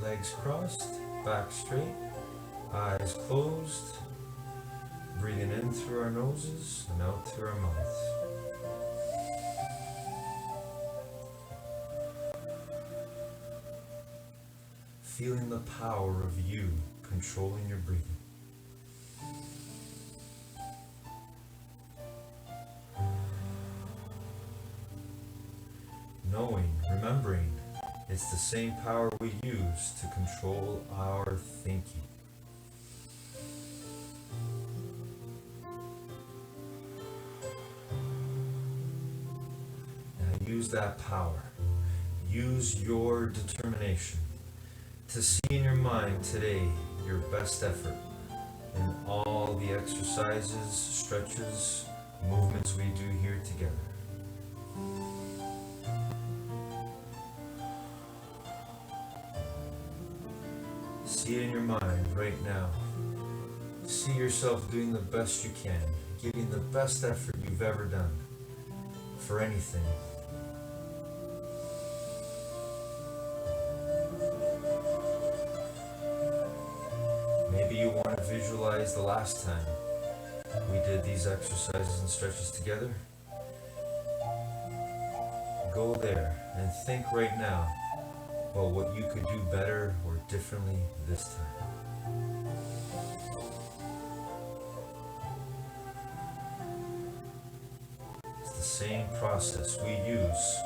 Legs crossed, back straight, eyes closed, breathing in through our noses and out through our mouths. Feeling the power of you controlling your breathing. Knowing, remembering, it's the same power we use to control our thinking. Now use that power. Use your determination to see in your mind today your best effort in all the exercises, stretches, movements we do here together. See it in your mind right now. See yourself doing the best you can, giving the best effort you've ever done for anything. Maybe you want to visualize the last time we did these exercises and stretches together. Go there and think right now about what you could do better or differently this time. It's the same process we use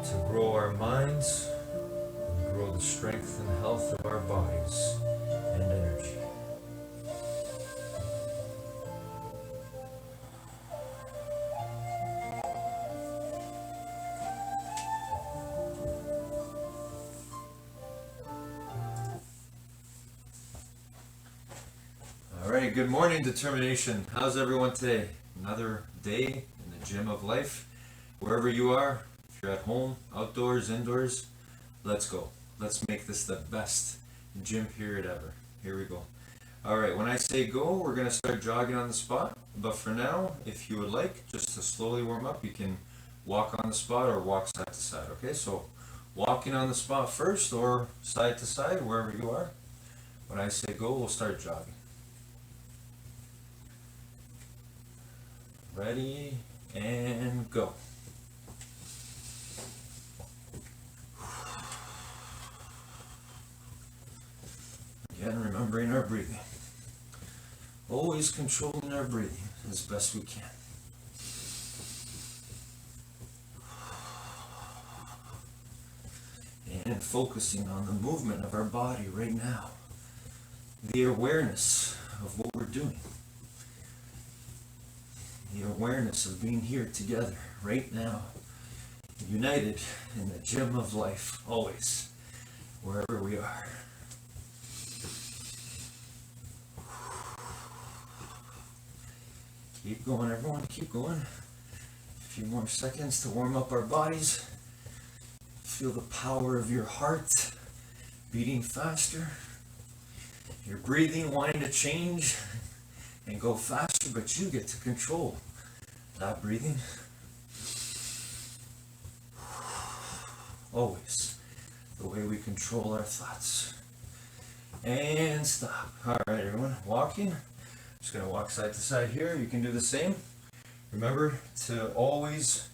to grow our minds and grow the strength and health of our bodies and energy. Alright, good morning, determination. How's everyone today? Another day in the gym of life. Wherever you are, if you're at home, outdoors, indoors, let's go. Let's make this the best gym period ever. Here we go. Alright, when I say go, we're going to start jogging on the spot. But for now, if you would like, just to slowly warm up, you can walk on the spot or walk side to side. Okay, so walking on the spot first or side to side, wherever you are. When I say go, we'll start jogging. Ready, and go. Again, remembering our breathing. Always controlling our breathing as best we can. and focusing on the movement of our body right now. The awareness of what we're doing. The awareness of being here together right now. United in the gym of life, always, wherever we are. Keep going, everyone, keep going. A few more seconds to warm up our bodies. Feel the power of your heart beating faster. Your breathing wanting to change and go faster, but you get to control that breathing. Always the way we control our thoughts. And stop. All right, everyone, walking. Just going to walk side to side here. You can do the same. Remember to always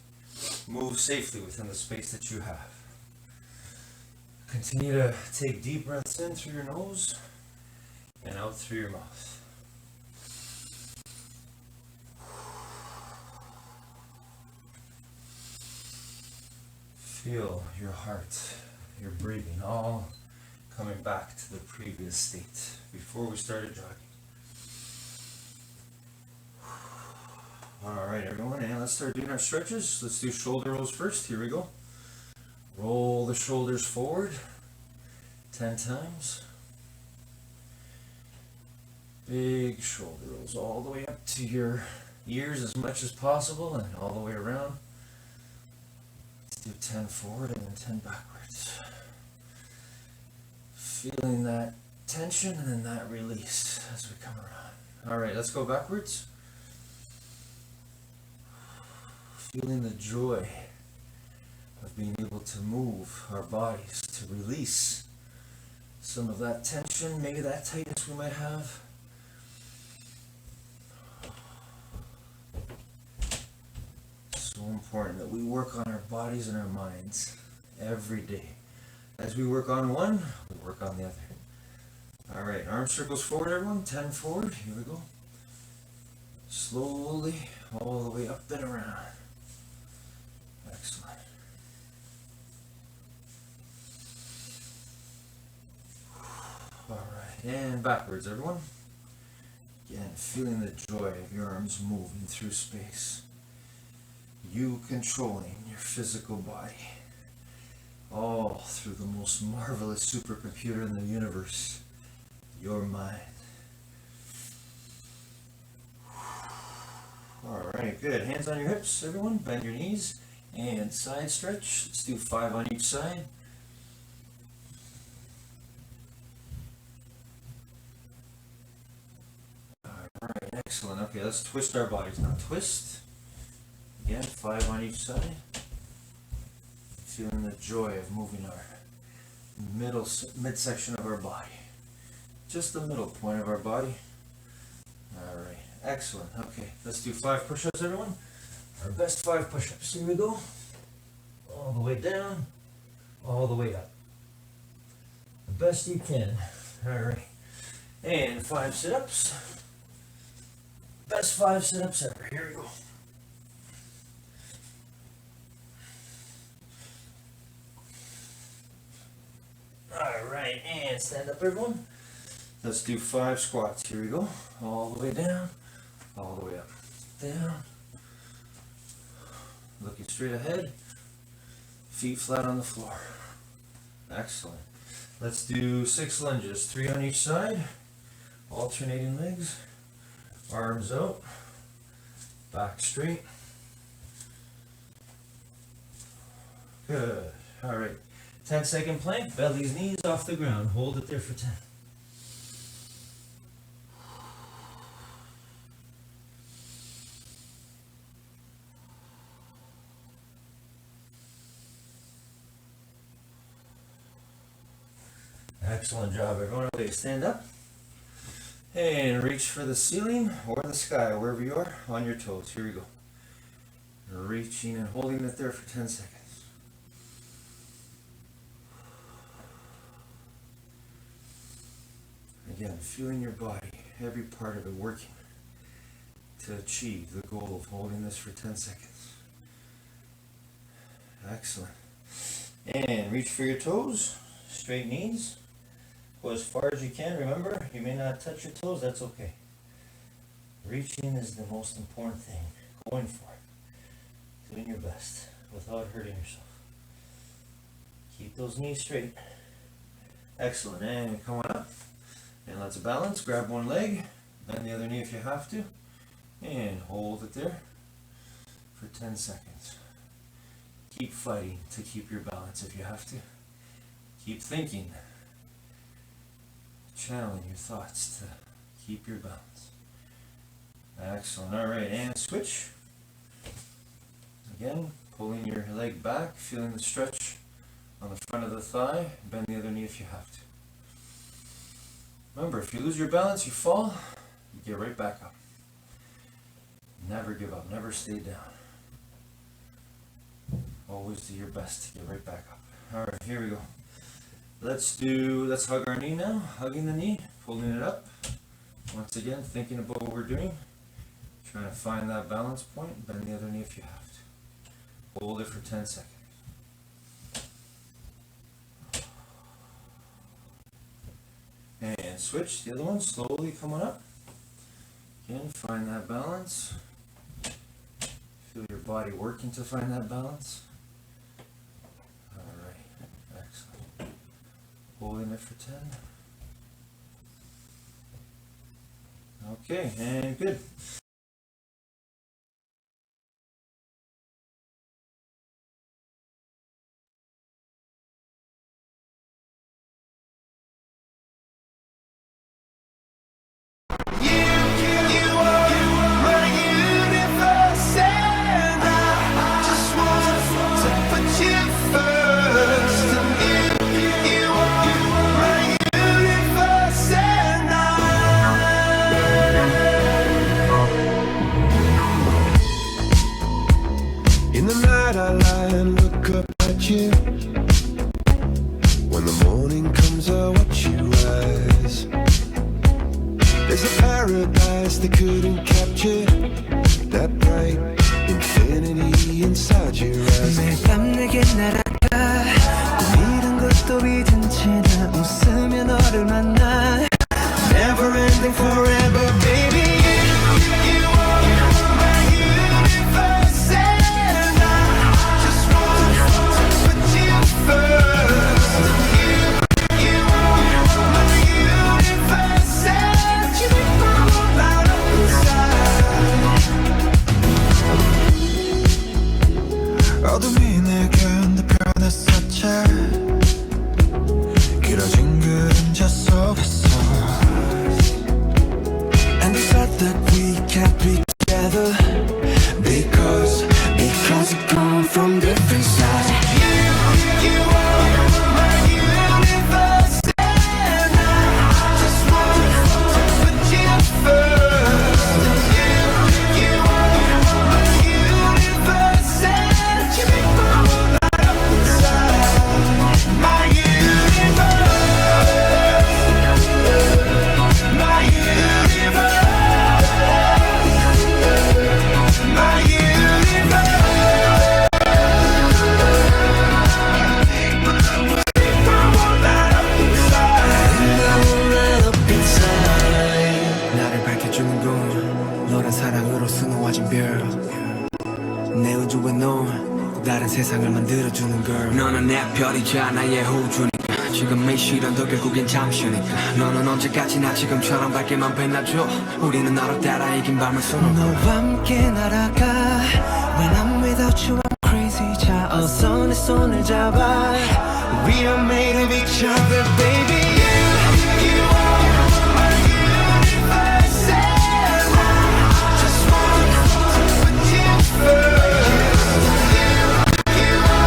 move safely within the space that you have. Continue to take deep breaths in through your nose and out through your mouth. Feel your heart, your breathing, all coming back to the previous state before we started jogging. All right, everyone, and let's start doing our stretches. Let's do shoulder rolls first. Here we go. Roll the shoulders forward 10 times. Big shoulder rolls all the way up to your ears as much as possible and all the way around. Let's do 10 forward and then 10 backwards. Feeling that tension and then that release as we come around. All right, let's go backwards. Feeling the joy of being able to move our bodies, to release some of that tension, maybe that tightness we might have. So important that we work on our bodies and our minds every day. As we work on one, we work on the other. All right, arm circles forward, everyone. 10 forward. Here we go. Slowly, all the way up and around. Excellent. All right, and backwards, everyone. Again, feeling the joy of your arms moving through space. You controlling your physical body. All through the most marvelous supercomputer in the universe, your mind. All right, good. Hands on your hips, everyone. Bend your knees and side stretch. Let's do 5 on each side. All right, excellent. Okay, let's twist our bodies now. Twist. Again, 5 on each side. Feeling the joy of moving our midsection of our body. Just the middle point of our body. All right, excellent. Okay, let's do 5 push-ups, everyone. Our best 5 push-ups. Here we go. All the way down, all the way up. The best you can. All right. And 5 sit-ups. Best 5 sit-ups ever. Here we go. All right, and stand up, everyone. Let's do 5 squats. Here we go. All the way down, all the way up. Down. Looking straight ahead. Feet flat on the floor. Excellent. Let's do 6 lunges, 3 on each side. Alternating legs. Arms out. Back straight. Good. All right. 10-second plank, belly's knees off the ground. Hold it there for 10. Excellent job, everyone. Okay, stand up and reach for the ceiling or the sky, wherever you are, on your toes. Here we go. Reaching and holding it there for 10 seconds. Again, feeling your body, every part of it working to achieve the goal of holding this for 10 seconds. Excellent. And reach for your toes, straight knees. Go as far as you can. Remember, you may not touch your toes, that's okay. Reaching is the most important thing. Going for it. Doing your best without hurting yourself. Keep those knees straight. Excellent. And come on up. And let's balance. Grab one leg, bend the other knee if you have to. And hold it there for 10 seconds. Keep fighting to keep your balance if you have to. Keep thinking. Channeling your thoughts to keep your balance. Excellent. Alright, and switch. Again, pulling your leg back, feeling the stretch on the front of the thigh. Bend the other knee if you have to. Remember, if you lose your balance, you fall, you get right back up. Never give up, never stay down. Always do your best to get right back up. Alright, here we go. Let's hug our knee now. Hugging the knee, pulling it up. Once again, thinking about what we're doing. Trying to find that balance point. Bend the other knee if you have to. Hold it for 10 seconds. And switch the other one, slowly coming up. Again, find that balance. Feel your body working to find that balance. Alright, excellent. Holding it for 10. Okay, and good. In the night I lie and look up at you. When the morning comes I watch you rise. There's a paradise they couldn't capture. That bright infinity inside your eyes. 매일 밤 내게 날아가 꿈이란 것도 잊은 채 나 웃으며 너를 만나 Never ending forever baby You are my universe and I just want to put you first You are my universe and you make my world light up inside 어둠이 내게 변했었지. 길어진 그림자 속에서 And we said that we can't be together Because we come from different sides You are my universe and I just want to put you first You are my universe and you make my world light up inside My universe My universe My universe 나를 밝혀주는 건 너란 사랑으로 수놓아진 별내 우주에 넌 다른 세상을 만들어주는 걸 너는 내 별이자 나의 호주니까 지금의 시련도 결국엔 잠시니까 너는 언제까지나 지금처럼 밝게만 빛나줘 우리는 너로 따라 이긴 밤을 수놓고 너와 함께 날아가 When I'm without you I'm crazy 자 어서 내 손을 잡아 We are made of each other baby You are my universe and I just want to put you first You are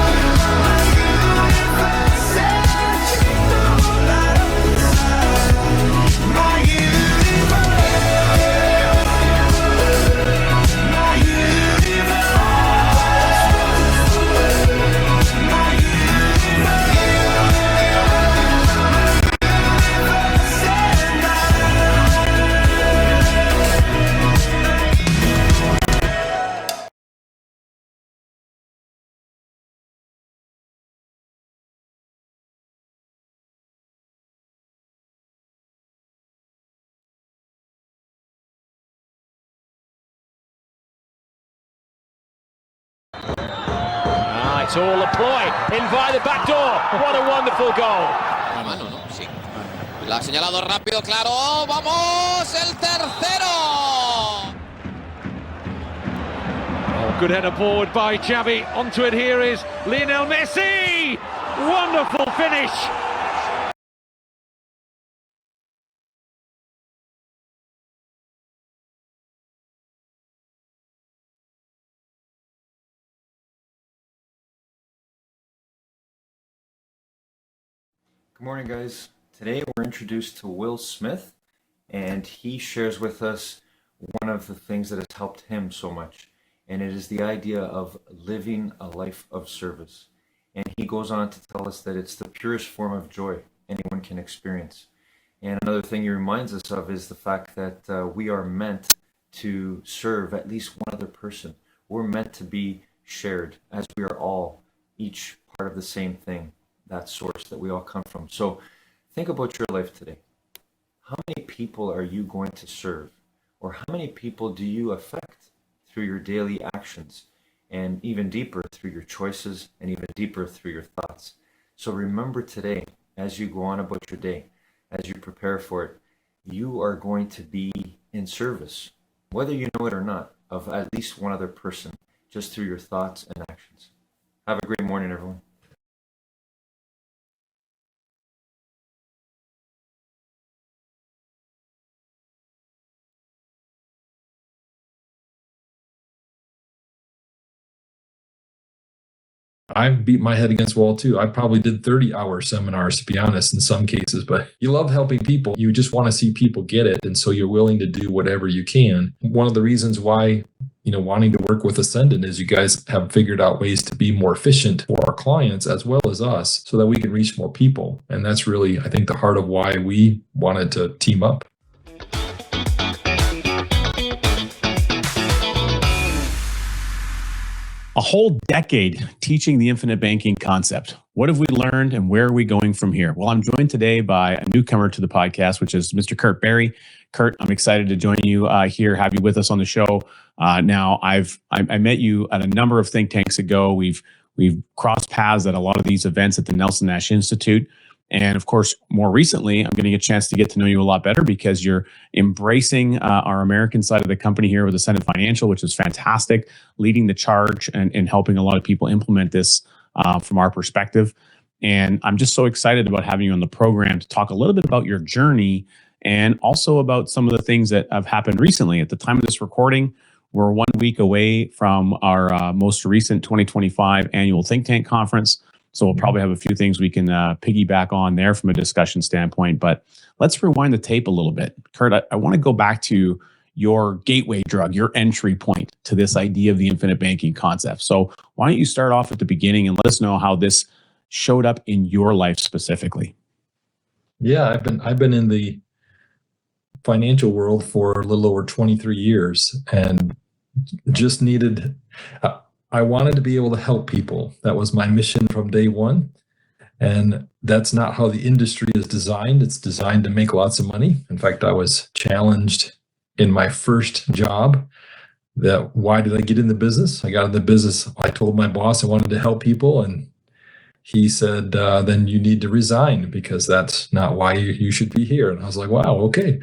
my universe and you make the world light up inside My universe My universe My universe It's all a ploy in via the back door. What a wonderful goal. Mano, ¿no? Sí. Lo ha señalado rápido, claro. ¡Vamos! ¡El tercero! Oh, good header forward by Xavi. Onto it here is Lionel Messi. Wonderful finish. Good morning, guys. Today we're introduced to Will Smith, and he shares with us one of the things that has helped him so much, and it is the idea of living a life of service. And he goes on to tell us that it's the purest form of joy anyone can experience. And another thing he reminds us of is the fact that we are meant to serve at least one other person. We're meant to be shared, as we are all each part of the same thing, that source that we all come from. So think about your life today. How many people are you going to serve? Or how many people do you affect through your daily actions? And even deeper through your choices, and even deeper through your thoughts. So remember today, as you go on about your day, as you prepare for it, you are going to be in service, whether you know it or not, of at least one other person, just through your thoughts and actions. Have a great morning, everyone. I've beat my head against the wall too. I probably did 30-hour seminars, to be honest, in some cases, but you love helping people. You just want to see people get it. And so you're willing to do whatever you can. One of the reasons why, wanting to work with Ascendant is you guys have figured out ways to be more efficient for our clients as well as us so that we can reach more people. And that's really, I think, the heart of why we wanted to team up. A whole decade teaching the infinite banking concept. What have we learned and where are we going from here? Well, I'm joined today by a newcomer to the podcast, which is Mr. Kurt Barry. Kurt, I'm excited to join you here, have you with us on the show. Now, I met you at a number of think tanks ago. We've crossed paths at a lot of these events at the Nelson Nash Institute. And of course, more recently, I'm getting a chance to get to know you a lot better because you're embracing our American side of the company here with Ascendant Financial, which is fantastic, leading the charge and helping a lot of people implement this from our perspective. And I'm just so excited about having you on the program to talk a little bit about your journey and also about some of the things that have happened recently. At the time of this recording, we're 1 week away from our most recent 2025 annual think tank conference. So we'll probably have a few things we can piggyback on there from a discussion standpoint. But let's rewind the tape a little bit. Kurt, I want to go back to your gateway drug, your entry point to this idea of the infinite banking concept. So why don't you start off at the beginning and let us know how this showed up in your life specifically? Yeah, I've been in the financial world for a little over 23 years and just needed... I wanted to be able to help people. That was my mission from day one. And that's not how the industry is designed. It's designed to make lots of money. In fact, I was challenged in my first job that why did I get in the business? I got in the business. I told my boss I wanted to help people. And he said, then you need to resign because that's not why you should be here. And I was like, wow, okay.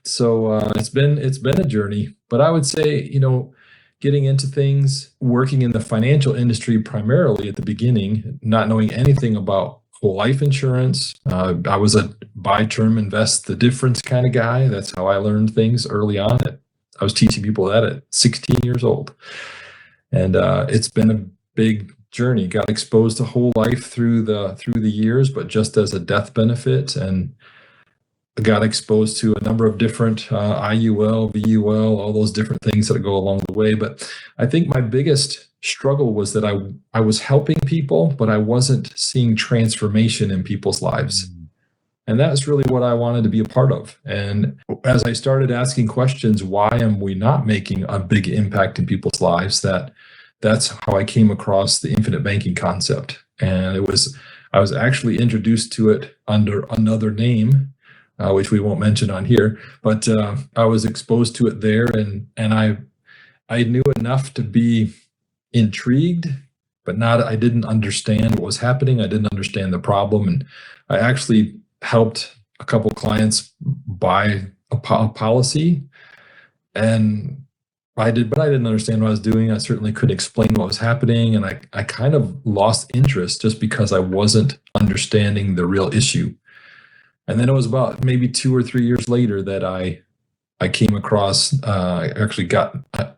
So it's been a journey. But I would say, getting into things, working in the financial industry primarily at the beginning, not knowing anything about whole life insurance. I was a buy term, invest the difference kind of guy. That's how I learned things early on. I was teaching people that at 16 years old. And it's been a big journey. Got exposed to whole life through the years, but just as a death benefit, and got exposed to a number of different IUL, VUL, all those different things that go along the way. But I think my biggest struggle was that I was helping people, but I wasn't seeing transformation in people's lives. And that's really what I wanted to be a part of. And as I started asking questions, why am we not making a big impact in people's lives? That's how I came across the infinite banking concept. And I was actually introduced to it under another name, which we won't mention on here, but I was exposed to it there, and I knew enough to be intrigued, but not, I didn't understand what was happening. I didn't understand the problem. And I actually helped a couple clients buy a policy, and I didn't understand what I was doing. I certainly couldn't explain what was happening. And I kind of lost interest just because I wasn't understanding the real issue. And then it was about maybe 2 or 3 years later that I came across, I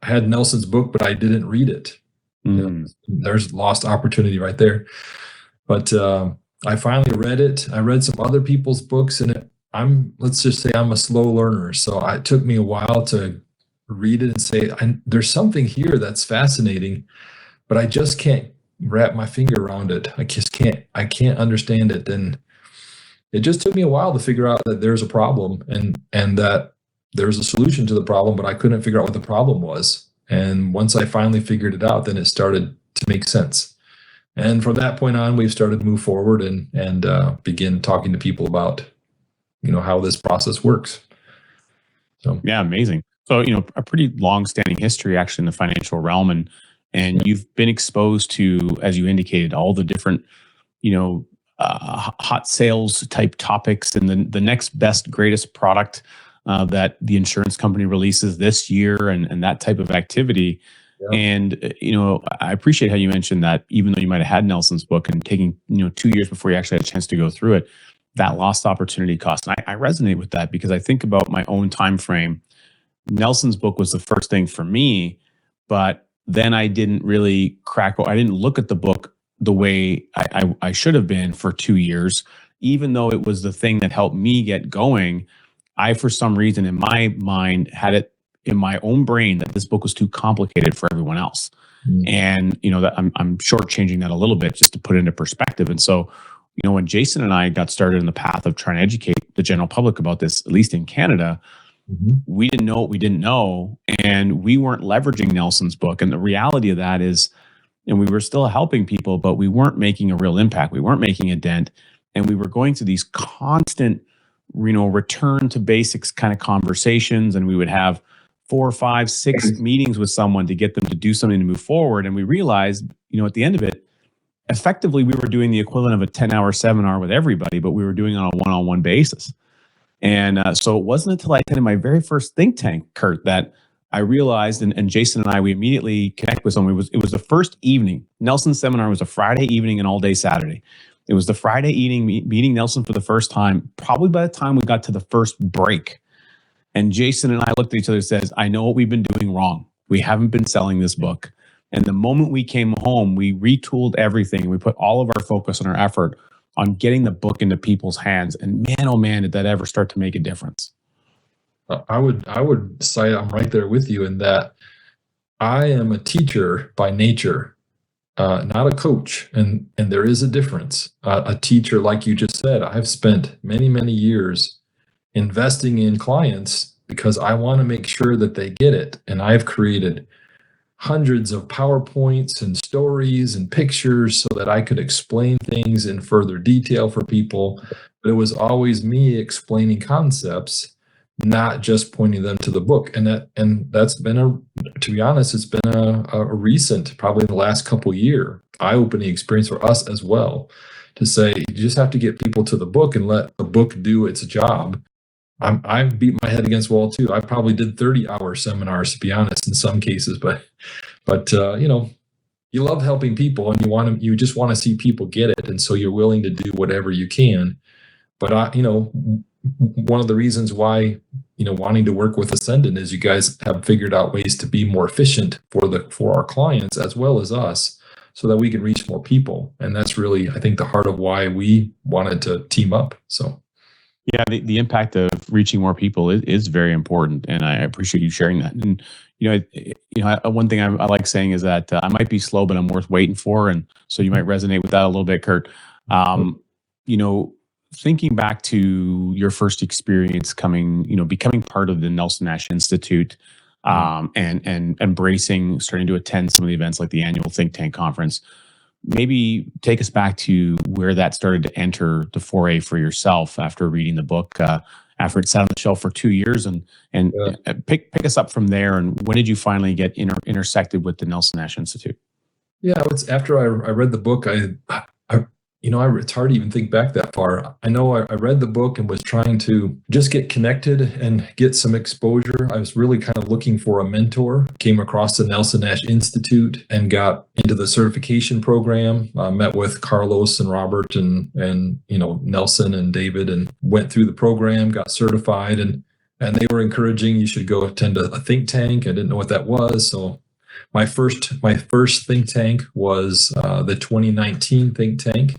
had Nelson's book, but I didn't read it. There's lost opportunity right there. But I finally read it. I read some other people's books, and let's just say I'm a slow learner. So it took me a while to read it and say, there's something here that's fascinating, but I just can't wrap my finger around it. I can't understand it. And it just took me a while to figure out that there's a problem and that there's a solution to the problem, but I couldn't figure out what the problem was. And once I finally figured it out, then it started to make sense. And from that point on, we've started to move forward and begin talking to people about, how this process works. So yeah, amazing. So, a pretty long-standing history actually in the financial realm, and you've been exposed to, as you indicated, all the different, hot sales type topics and the next best, greatest product that the insurance company releases this year and that type of activity. Yeah. And, I appreciate how you mentioned that even though you might have had Nelson's book and taking, 2 years before you actually had a chance to go through it, that lost opportunity cost. And I resonate with that because I think about my own time frame. Nelson's book was the first thing for me, but then I didn't really I didn't look at the book the way I should have been for 2 years, even though it was the thing that helped me get going. I, for some reason in my mind, had it in my own brain that this book was too complicated for everyone else. And, that I'm shortchanging that a little bit just to put it into perspective. And so, when Jason and I got started in the path of trying to educate the general public about this, at least in Canada, we didn't know what we didn't know, and we weren't leveraging Nelson's book. And the reality of that is, and we were still helping people, but we weren't making a real impact. We weren't making a dent, and we were going through these constant, return to basics kind of conversations, and we would have 4, 5, 6 meetings with someone to get them to do something to move forward. And we realized, at the end of it, effectively, we were doing the equivalent of a 10-hour seminar with everybody, but we were doing it on a one-on-one basis. And so it wasn't until I attended my very first think tank, Kurt, that I realized, and Jason and I, we immediately connect with someone. It was the first evening. Nelson's seminar was a Friday evening and all day Saturday. It was the Friday evening meeting Nelson for the first time, probably by the time we got to the first break. And Jason and I looked at each other and says, I know what we've been doing wrong. We haven't been selling this book. And the moment we came home, we retooled everything. We put all of our focus and our effort on getting the book into people's hands. And man, oh man, did that ever start to make a difference. I would say I'm right there with you in that I am a teacher by nature, not a coach. And there is a difference. A teacher, like you just said, I've spent many, many years investing in clients because I want to make sure that they get it. And I've created hundreds of PowerPoints and stories and pictures so that I could explain things in further detail for people. But it was always me explaining concepts, not just pointing them to the book. And that's been to be honest, it's been a recent, probably the last couple year, eye-opening experience for us as well, to say, you just have to get people to the book and let the book do its job. I've beat my head against the wall too. I probably did 30-hour seminars, to be honest, in some cases, but you love helping people and you just want to see people get it. And so you're willing to do whatever you can. But one of the reasons why, wanting to work with Ascendant is you guys have figured out ways to be more efficient for our clients as well as us, so that we can reach more people. And that's really, I think, the heart of why we wanted to team up. So. Yeah, the impact of reaching more people is very important, and I appreciate you sharing that. And one thing I like saying is that I might be slow, but I'm worth waiting for, and so you might resonate with that a little bit, Kurt. Thinking back to your first experience becoming part of the Nelson Nash Institute, and embracing, starting to attend some of the events like the annual Think Tank conference. Maybe take us back to where that started to enter the foray for yourself after reading the book, after it sat on the shelf for 2 years, and pick us up from there. And when did you finally get intersected with the Nelson Nash Institute? Yeah, it's after I read the book, it's hard to even think back that far. I know I read the book and was trying to just get connected and get some exposure. I was really kind of looking for a mentor. Came across the Nelson Nash Institute and got into the certification program. Met with Carlos and Robert and Nelson and David, and went through the program, got certified, and they were encouraging you should go attend a think tank. I didn't know what that was, so my first think tank was the 2019 think tank,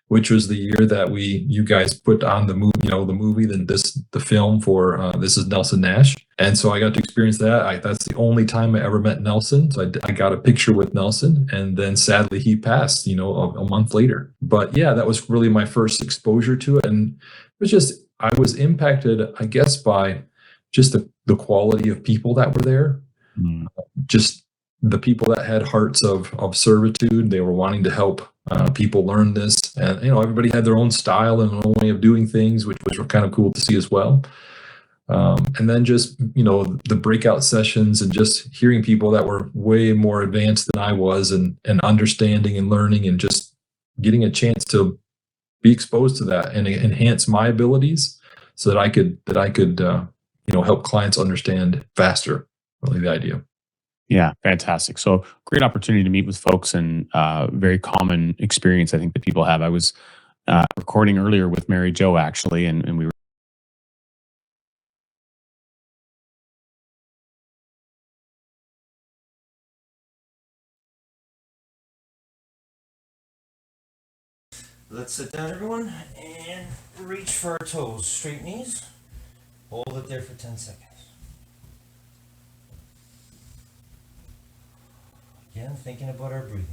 which was the year that you guys put on the movie, the film for This Is Nelson Nash. And so I got to experience that. That's the only time I ever met Nelson. So I got a picture with Nelson, and then sadly he passed, a month later. But yeah, that was really my first exposure to it. And it was just, I was impacted, I guess, by just the quality of people that were there. Just the people that had hearts of servitude. They were wanting to help people learn this, and everybody had their own style and their own way of doing things, which was kind of cool to see as well. And then just the breakout sessions and just hearing people that were way more advanced than I was, and understanding and learning, and just getting a chance to be exposed to that and enhance my abilities so that I could help clients understand faster. Really the idea. Yeah, fantastic. So great opportunity to meet with folks, and very common experience I think that people have. I was recording earlier with Mary Jo actually, and we were. Let's sit down, everyone, and reach for our toes. Straight knees. Hold it there for 10 seconds. Again, thinking about our breathing.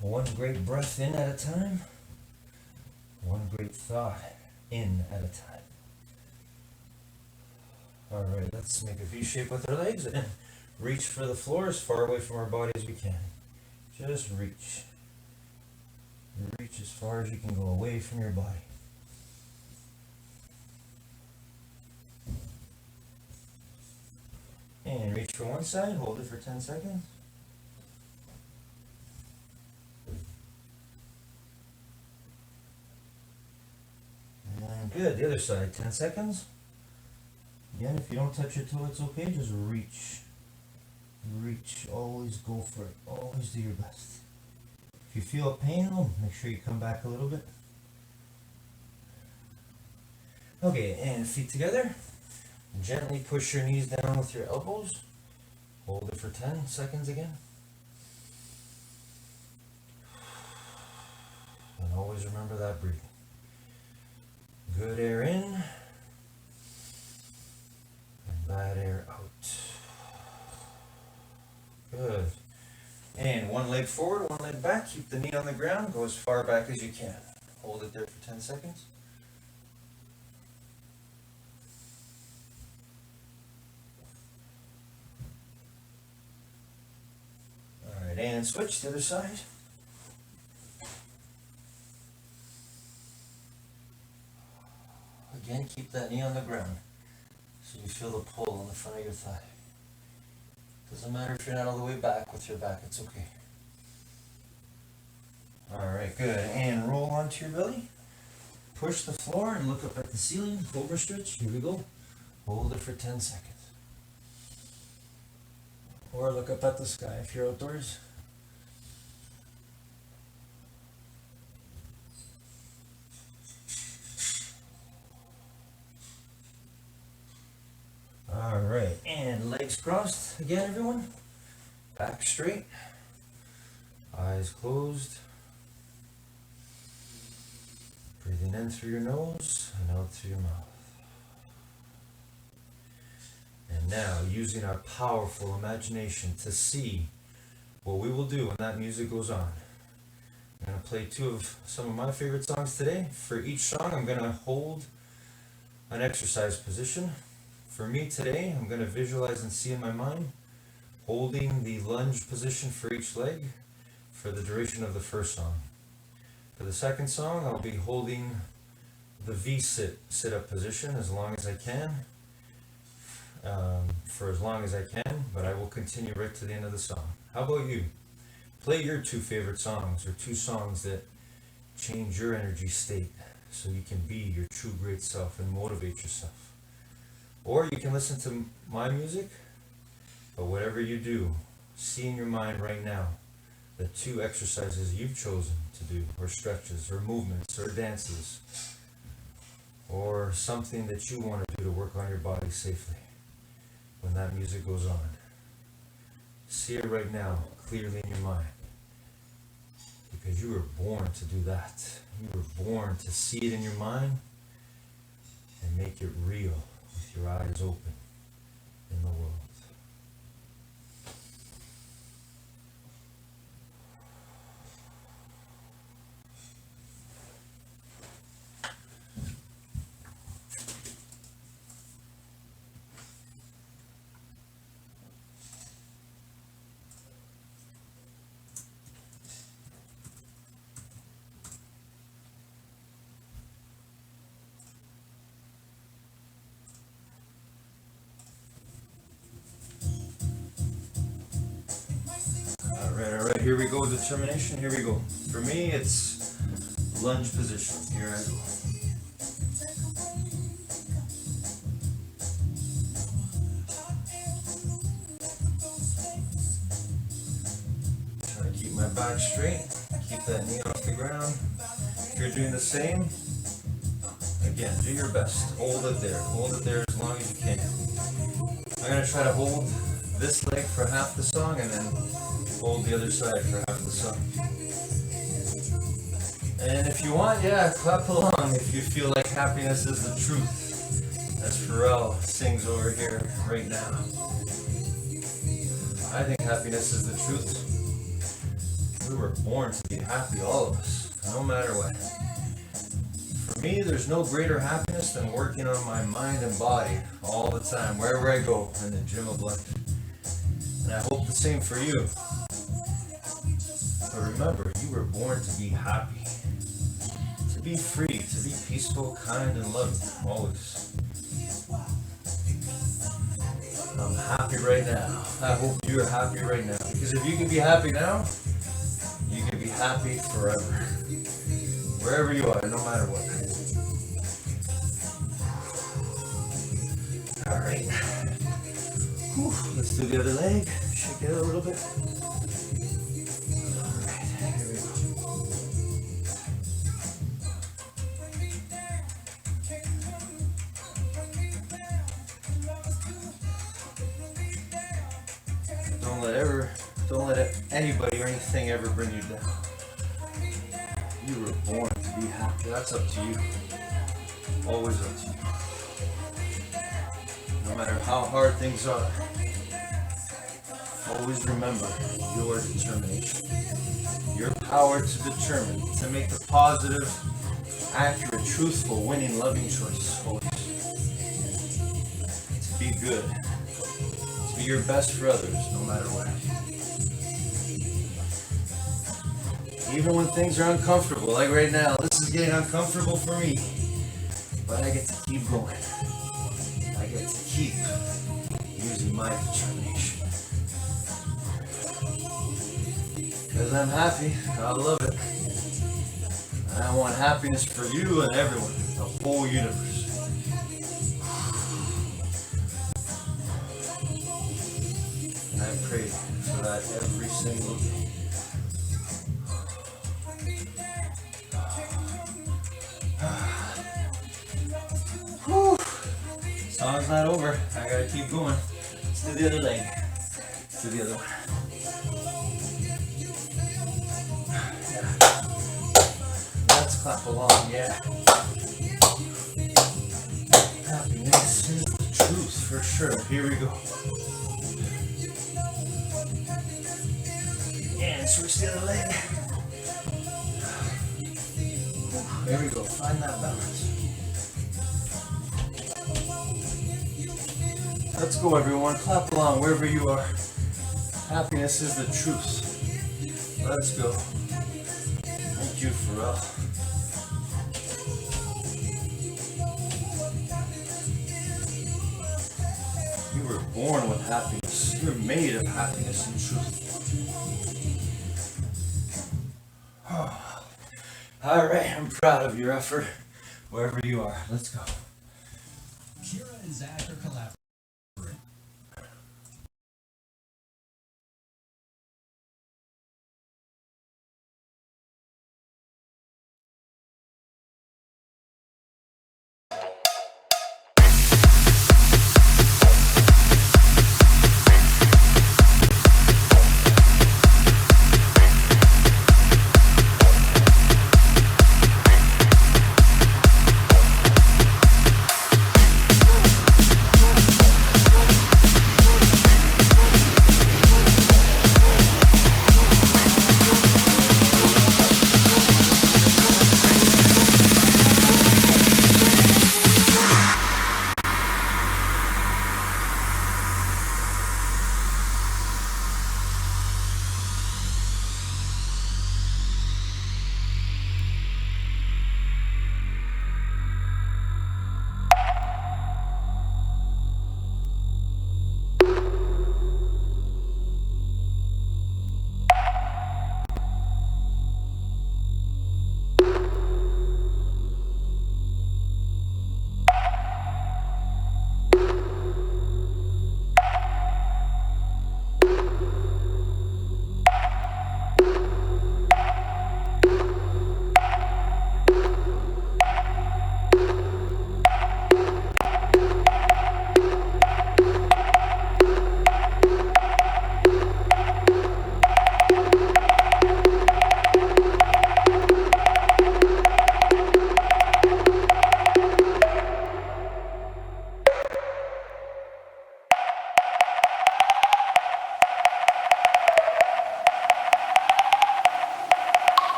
One great breath in at a time. One great thought in at a time. All right, let's make a V shape with our legs and reach for the floor as far away from our body as we can. Just reach. Reach as far as you can go away from your body. And reach for one side, hold it for 10 seconds. And good, the other side, 10 seconds. Again, if you don't touch your toe, it's okay, just reach. Reach, always go for it, always do your best. If you feel a pain though, make sure you come back a little bit. Okay, and feet together. Gently push your knees down with your elbows. Hold it for 10 seconds again. And always remember that breathing. Good air in. And bad air out. Good. And one leg forward, one leg back. Keep the knee on the ground. Go as far back as you can. Hold it there for 10 seconds. Alright, and switch to the other side. Again, keep that knee on the ground so you feel the pull on the front of your thigh. Doesn't matter if you're not all the way back with your back, it's okay. Alright, good. And roll onto your belly. Push the floor and look up at the ceiling. Cobra stretch. Here we go. Hold it for 10 seconds. Or look up at the sky if you're outdoors. Alright, and legs crossed again, everyone. Back straight. Eyes closed. Breathing in through your nose and out through your mouth. And now, using our powerful imagination to see what we will do when that music goes on. I'm going to play some of my favorite songs today. For each song, I'm going to hold an exercise position. For me today, I'm going to visualize and see in my mind holding the lunge position for each leg for the duration of the first song. For the second song, I'll be holding the V sit-up position as long as I can, for as long as I can, but I will continue right to the end of the song. How about you? Play your two favorite songs or two songs that change your energy state so you can be your true great self and motivate yourself. Or you can listen to my music, but whatever you do, see in your mind right now the two exercises you've chosen to do, or stretches, or movements, or dances, or something that you want to do to work on your body safely when that music goes on. See it right now, clearly in your mind. Because you were born to do that. You were born to see it in your mind and make it real with your eyes open in the world. All right, here we go, determination, here we go. For me, it's lunge position, here I go. Try to keep my back straight, keep that knee off the ground. If you're doing the same, again, do your best. Hold it there as long as you can. I'm gonna try to hold this leg for half the song and then hold the other side for half the song. And if you want, yeah, clap along if you feel like happiness is the truth, as Pharrell sings over here right now. I think happiness is the truth. We were born to be happy, all of us, no matter what. For me, there's no greater happiness than working on my mind and body all the time, wherever I go in the gym of life. And I hope the same for you. But remember, you were born to be happy, to be free, to be peaceful, kind, and loving, always. I'm happy right now. I hope you're happy right now. Because if you can be happy now, you can be happy forever. Wherever you are, no matter what. Alright. Let's do the other leg. Shake it out a little bit. Don't let anybody or anything ever bring you down. You were born to be happy. That's up to you. Always up to you. No matter how hard things are, always remember your determination. Your power to determine, to make the positive, accurate, truthful, winning, loving choice. Always. To be good. To be your best for others, no matter what. Even when things are uncomfortable, like right now, this is getting uncomfortable for me. But I get to keep going. I get to keep using my determination. Because I'm happy, I love it. And I want happiness for you and everyone, the whole universe. And I pray for that every single day. Song's not over. I gotta keep going. Let's do the other leg. Let's do the other one. Yeah. Let's clap along, yeah. Happiness is the truth for sure. Here we go. And switch the other leg. There we go. Find that balance. Let's go, everyone. Clap along wherever you are. Happiness is the truth. Let's go. Thank you, Pharrell. You were born with happiness. You were made of happiness and truth. All right, I'm proud of your effort, wherever you are. Let's go. Kira and Zach are collaborating.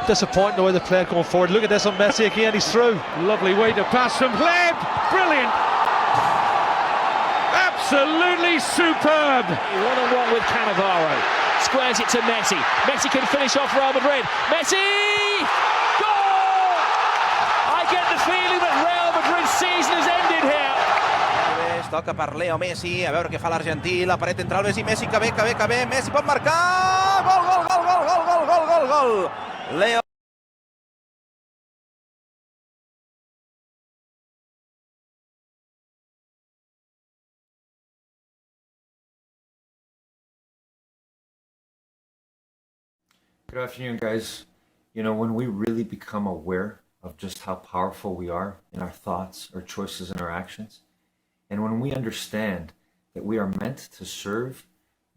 Disappointing the way they played going forward. Look at this on Messi again, he's through. Lovely way to pass from Hleb. Brilliant. Absolutely superb. One-on-one with Cannavaro. Squares it to Messi. Messi can finish off Real Madrid. Messi! Goal! I get the feeling that Real Madrid's season has ended here. Toca per Leo Messi, a veure què fa l'argentí, la paret entre Alves i Messi, que bé, Messi pot marcar! Gol! Leo Good afternoon, guys. You know, when we really become aware of just how powerful we are in our thoughts, our choices, and our actions, and when we understand that we are meant to serve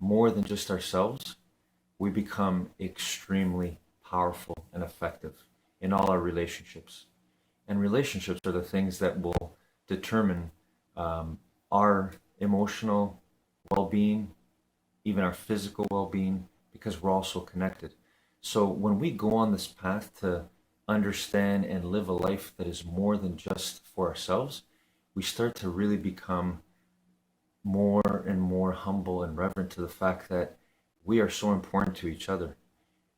more than just ourselves, we become extremely powerful and effective in all our relationships. And relationships are the things that will determine our emotional well-being, even our physical well-being, because we're also connected. So when we go on this path to understand and live a life that is more than just for ourselves, we start to really become more and more humble and reverent to the fact that we are so important to each other.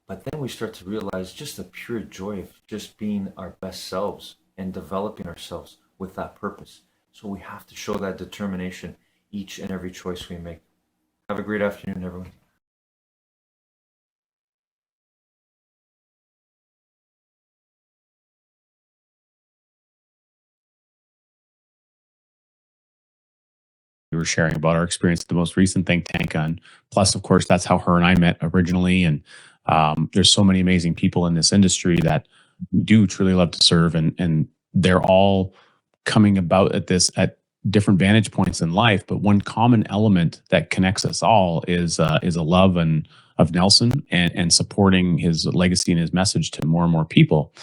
But then we start to realize just the pure joy of just being our best selves and developing ourselves with that purpose. So we have to show that determination each and every choice we make. Have a great afternoon, everyone. we were sharing about our experience at the most recent think tank. And plus, of course, that's how her and I met originally. And there's so many amazing people in this industry that do truly love to serve, and they're all coming about at this at different vantage points in life. But one common element that connects us all is a love of Nelson and supporting his legacy and his message to more and more people.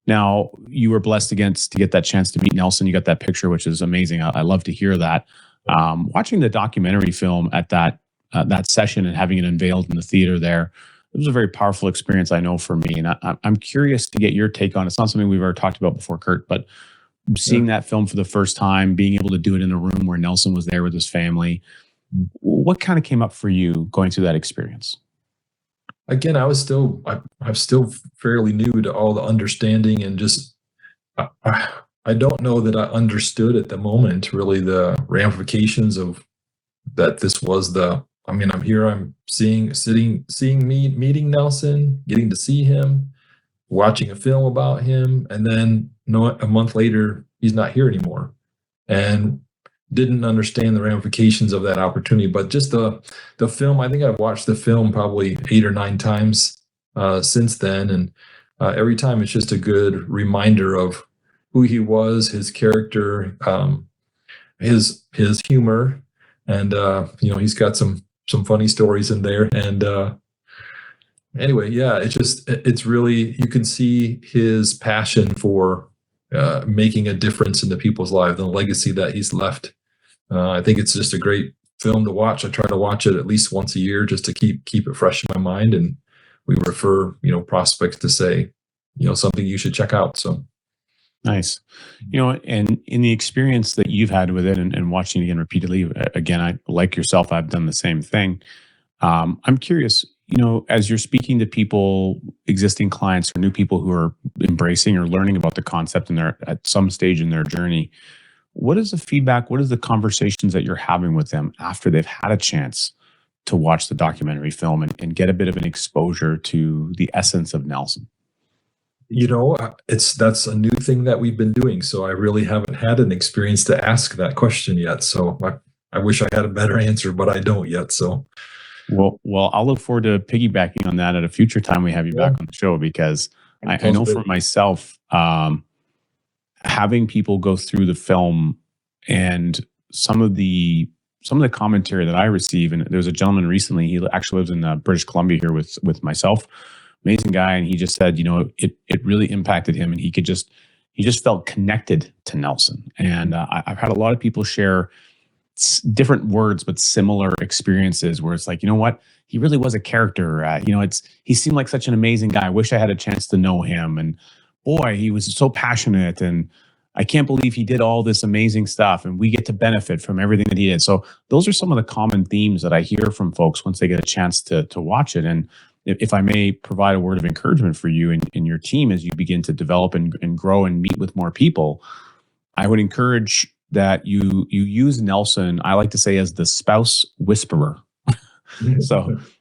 Now, you were blessed to get that chance to meet Nelson. You got that picture, which is amazing. I love to hear that. Watching the documentary film at that session and having it unveiled in the theater there, it was a very powerful experience, I know, for me. And I'm curious to get your take on it. It's not something we've ever talked about before, Kurt, but seeing that film for the first time, being able to do it in a room where Nelson was there with his family, what kind of came up for you going through that experience? Again, I'm still fairly new to all the understanding, and just I don't know that I understood at the moment really the ramifications of that. This was I'm here, I'm meeting Nelson, getting to see him, watching a film about him, and then a month later he's not here anymore, and didn't understand the ramifications of that opportunity. But just the film, I think I've watched the film probably 8 or 9 times since then, and every time it's just a good reminder of who he was, his character, his humor, and he's got some funny stories in there. And anyway, yeah, it's really, you can see his passion for making a difference in the people's lives, the legacy that he's left. I think it's just a great film to watch. I try to watch it at least once a year just to keep it fresh in my mind. And we refer, prospects to say, something you should check out. So nice. And in the experience that you've had with it and watching it again repeatedly, again, I, like yourself, I've done the same thing. I'm curious, as you're speaking to people, existing clients or new people who are embracing or learning about the concept and they're at some stage in their journey, what is the feedback? What is the conversations that you're having with them after they've had a chance to watch the documentary film and get a bit of an exposure to the essence of Nelson? That's a new thing that we've been doing. So I really haven't had an experience to ask that question yet. So I wish I had a better answer, but I don't yet. So, well, I'll look forward to piggybacking on that at a future time we have you back on the show, because I know for myself, having people go through the film and some of the commentary that I receive, and there's a gentleman recently, he actually lives in British Columbia here with myself, amazing guy, and he just said, it really impacted him, and he just felt connected to Nelson. And I've had a lot of people share different words but similar experiences where it's like, he really was a character. He seemed like such an amazing guy. I wish I had a chance to know him, and boy, he was so passionate, and I can't believe he did all this amazing stuff, and we get to benefit from everything that he did. So those are some of the common themes that I hear from folks once they get a chance to watch it. And if I may provide a word of encouragement for you and your team as you begin to develop and grow and meet with more people, I would encourage that you use Nelson, I like to say, as the spouse whisperer.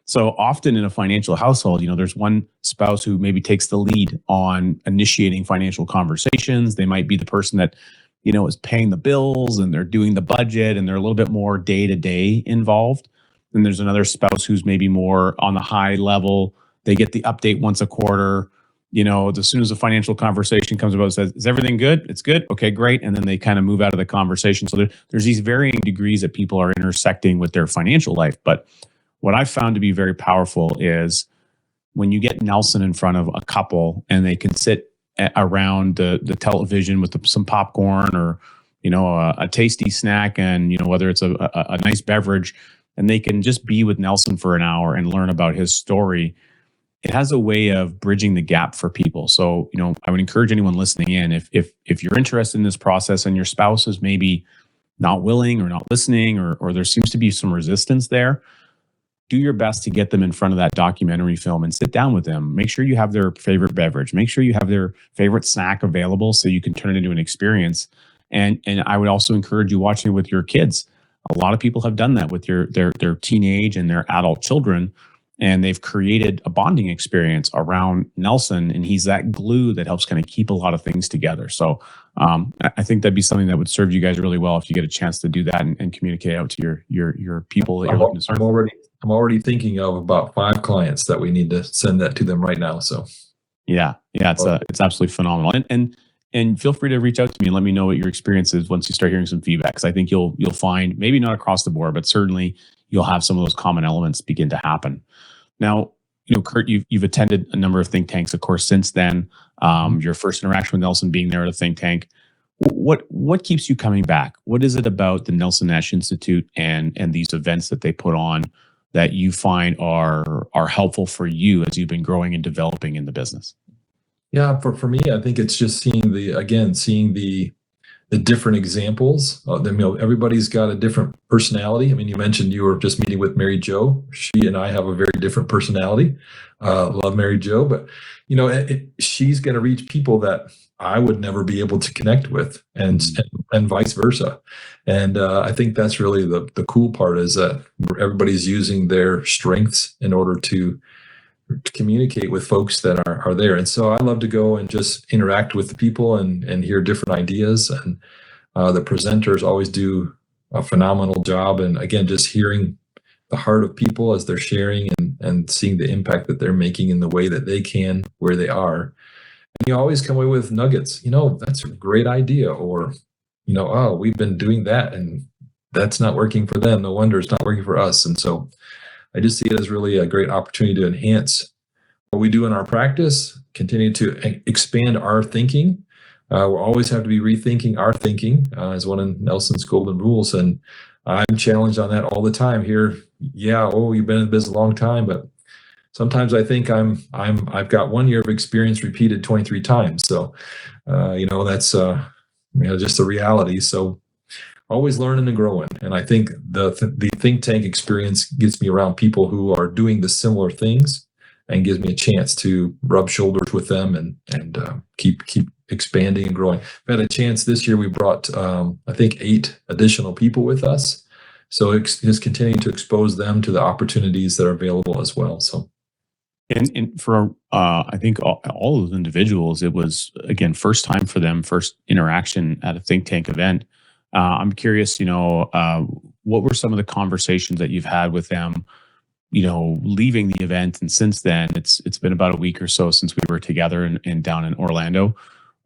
So often in a financial household, there's one spouse who maybe takes the lead on initiating financial conversations. They might be the person that, is paying the bills, and they're doing the budget, and they're a little bit more day-to-day involved. Then there's another spouse who's maybe more on the high level. They get the update once a quarter. As soon as a financial conversation comes about, it says, "Is everything good?" "It's good." "Okay, great." And then they kind of move out of the conversation. So there's these varying degrees that people are intersecting with their financial life. But what I've found to be very powerful is when you get Nelson in front of a couple and they can sit around the television with some popcorn or, a tasty snack, and, whether it's a nice beverage, and they can just be with Nelson for an hour and learn about his story. It has a way of bridging the gap for people. So, I would encourage anyone listening in, if you're interested in this process and your spouse is maybe not willing or not listening, or there seems to be some resistance there, do your best to get them in front of that documentary film and sit down with them. Make sure you have their favorite beverage. Make sure you have their favorite snack available so you can turn it into an experience. And I would also encourage you watching it with your kids. A lot of people have done that with their teenage and their adult children. and they've created a bonding experience around Nelson, and he's that glue that helps kind of keep a lot of things together. So I think that'd be something that would serve you guys really well if you get a chance to do that and communicate out to your people that you're looking to serve. I'm already thinking of about 5 clients that we need to send that to them right now. So yeah, it's absolutely phenomenal. And feel free to reach out to me and let me know what your experience is once you start hearing some feedback, because I think you'll find, maybe not across the board, but certainly you'll have some of those common elements begin to happen. Now, Kurt, you've attended a number of think tanks, of course, since then. Your first interaction with Nelson being there at a think tank. What keeps you coming back? What is it about the Nelson Nash Institute and these events that they put on that you find are helpful for you as you've been growing and developing in the business? Yeah, for me, I think it's just seeing the different examples. Everybody's got a different personality. I mean, you mentioned you were just meeting with Mary Jo. She and I have a very different personality. Love Mary Jo, but she's going to reach people that I would never be able to connect with, and vice versa. And I think that's really the cool part, is that everybody's using their strengths in order to communicate with folks that are there. And so I love to go and just interact with the people and hear different ideas. And the presenters always do a phenomenal job. And again, just hearing the heart of people as they're sharing and seeing the impact that they're making in the way that they can, where they are. And you always come away with nuggets. That's a great idea. Or, oh, we've been doing that and that's not working for them. No wonder it's not working for us. And so I just see it as really a great opportunity to enhance what we do in our practice, continue to expand our thinking. We'll always have to be rethinking our thinking, as one of Nelson's golden rules. And I'm challenged on that all the time here. Yeah, you've been in the business a long time, but sometimes I think I've got 1 year of experience repeated 23 times. So, that's just the reality. So always learning and growing. And I think the think tank experience gets me around people who are doing the similar things and gives me a chance to rub shoulders with them and keep expanding and growing. I've had a chance this year. We brought, I think, 8 additional people with us. So it's just continuing to expose them to the opportunities that are available as well. So. And for, I think all of those individuals, it was, again, first time for them, first interaction at a think tank event. I'm curious, what were some of the conversations that you've had with them, leaving the event, and since then, it's been about a week or so since we were together and down in Orlando.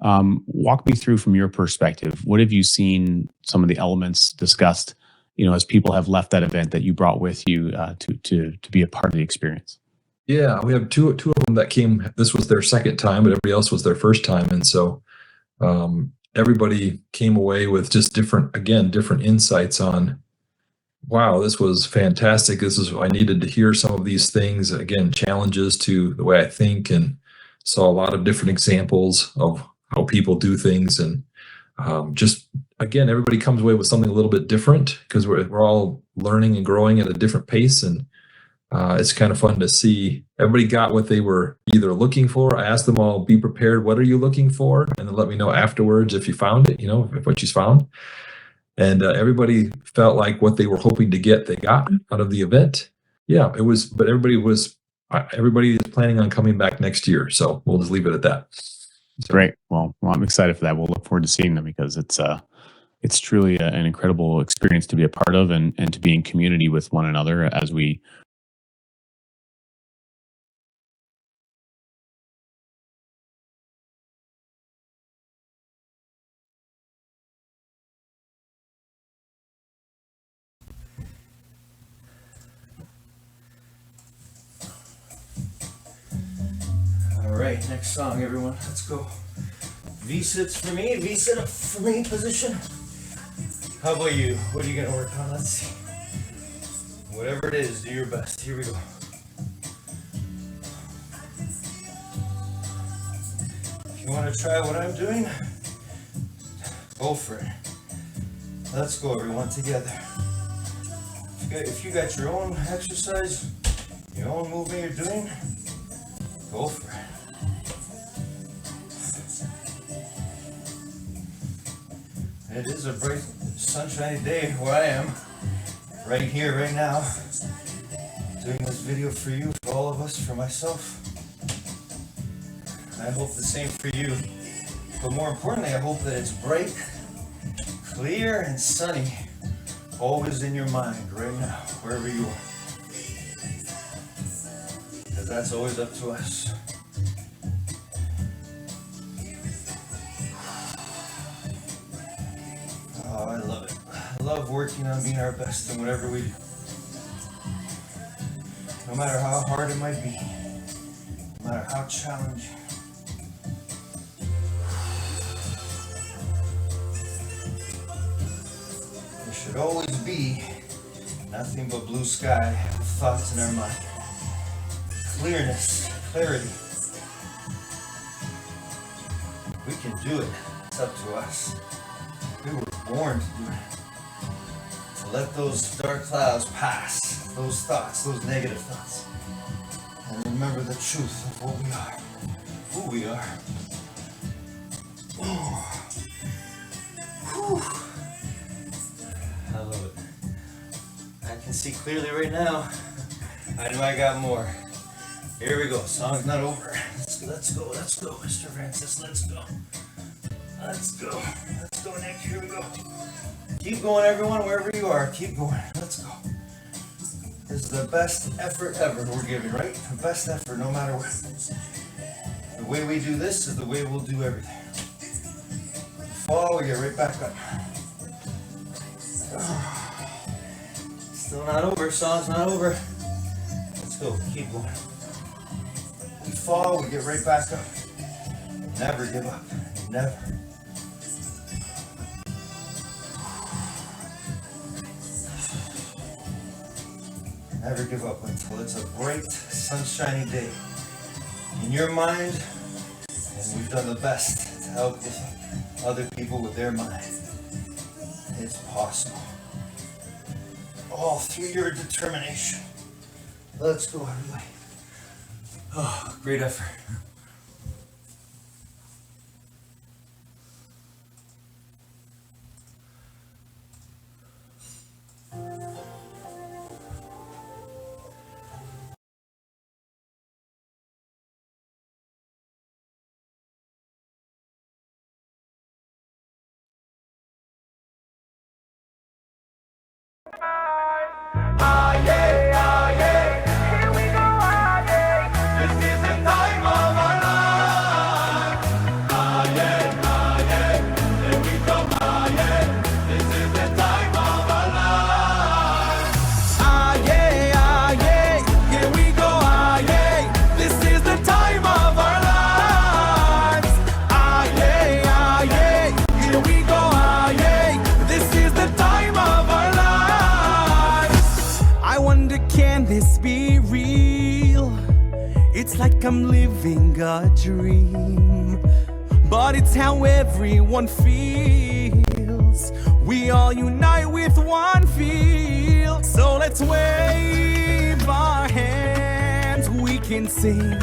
Walk me through from your perspective. What have you seen some of the elements discussed, as people have left that event that you brought with you to be a part of the experience? Yeah, we have two of them that came. This was their second time, but everybody else was their first time, and so. Everybody came away with just different insights on, wow, this was fantastic. I needed to hear some of these things. Again, challenges to the way I think, and saw a lot of different examples of how people do things. And everybody comes away with something a little bit different, because we're all learning and growing at a different pace. And it's kind of fun to see everybody got what they were either looking for. I asked them all, be prepared. What are you looking for? And then let me know afterwards if you found it, if what you found. And everybody felt like what they were hoping to get, they got out of the event. Yeah, it was, but everybody is planning on coming back next year. So we'll just leave it at that. So. Great. Well, I'm excited for that. We'll look forward to seeing them, because it's truly an incredible experience to be a part of and to be in community with one another as we Alright, next song, everyone. Let's go. V sits for me, V sit up for me position. How about you? What are you gonna work on? Let's see. Whatever it is, do your best. Here we go. If you want to try what I'm doing, go for it. Let's go, everyone, together. If you got your own exercise, your own movement you're doing, go for it. It is a bright, sunshiny day where I am, right here, right now, doing this video for you, for all of us, for myself. I hope the same for you. But more importantly, I hope that it's bright, clear, and sunny, always in your mind right now, wherever you are. Because that's always up to us. Oh, I love it. I love working on being our best in whatever we do. No matter how hard it might be, no matter how challenging. There should always be nothing but blue sky thoughts in our mind. Clearness, clarity. We can do it. It's up to us. We were born to do it. To let those dark clouds pass, those thoughts, those negative thoughts. And remember the truth of what we are, who we are. Oh. Whew. I love it. I can see clearly right now. I know I got more. Here we go. Song's not over. Let's go, Mr. Francis. Let's go. Let's go, Nick. Here we go. Keep going, everyone, wherever you are. Keep going. Let's go. This is the best effort ever we're giving, right? The best effort, no matter what. The way we do this is the way we'll do everything. Fall, we get right back up. Still not over. Song's not over. Let's go. Keep going. We fall, we get right back up. Never give up. Never. Never give up until it's a bright, sunshiny day in your mind, and we've done the best to help with other people with their mind. It's possible. All through your determination. Let's go, everybody. Oh, great effort. Like I'm living a dream, but it's how everyone feels. We all unite with one feel. So let's wave our hands. We can sing,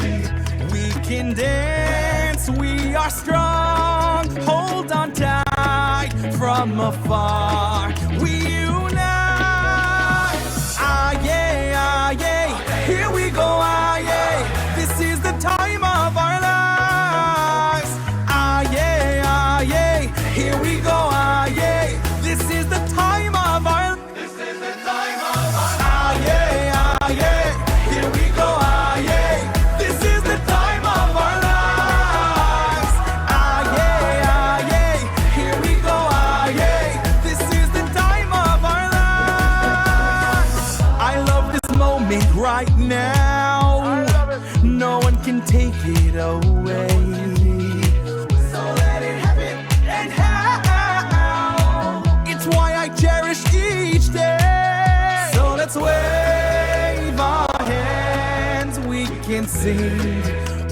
we can dance. We are strong, hold on tight. From afar we unite. Ah yeah, ah yeah, here we go, ah yeah. This is the time of our lives. Ah yeah, ah yeah. Here we go, ah yeah. This is the time of our. This is the time of our. Ah yeah, ah yeah. Here we go, ah yeah. This is the time of our lives. Ah yeah, ah yeah. Here we go, ah yeah. This is the time of our lives. I love this moment right now. No one can take it away. So let it happen and how. It's why I cherish each day. So let's wave our hands. We can sing,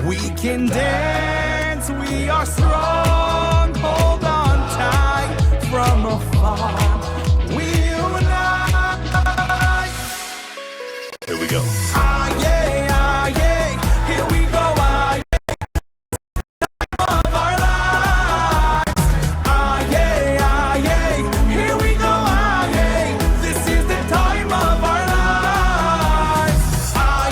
we can dance. We are strong, hold on tight. From afar we unite. Here we go. Ah yeah, ah yeah. Here we go, ah yeah. Of our lives. Ah yeah, ah yeah. Here we go, ah yeah. This is the time of our lives. Ah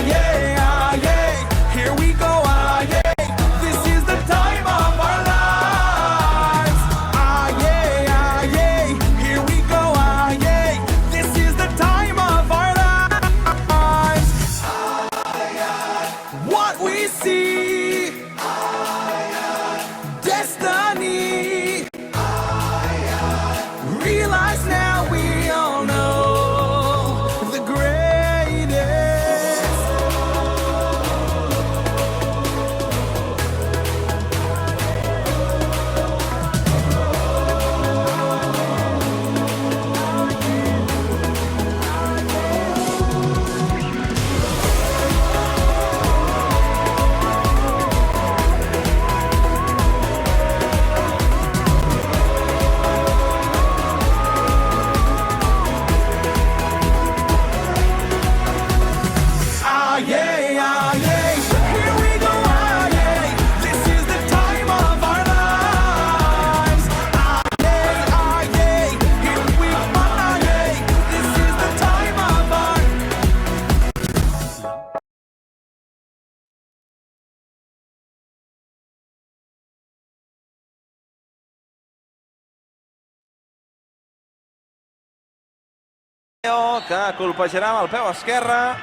que colpejarà amb el peu esquerre.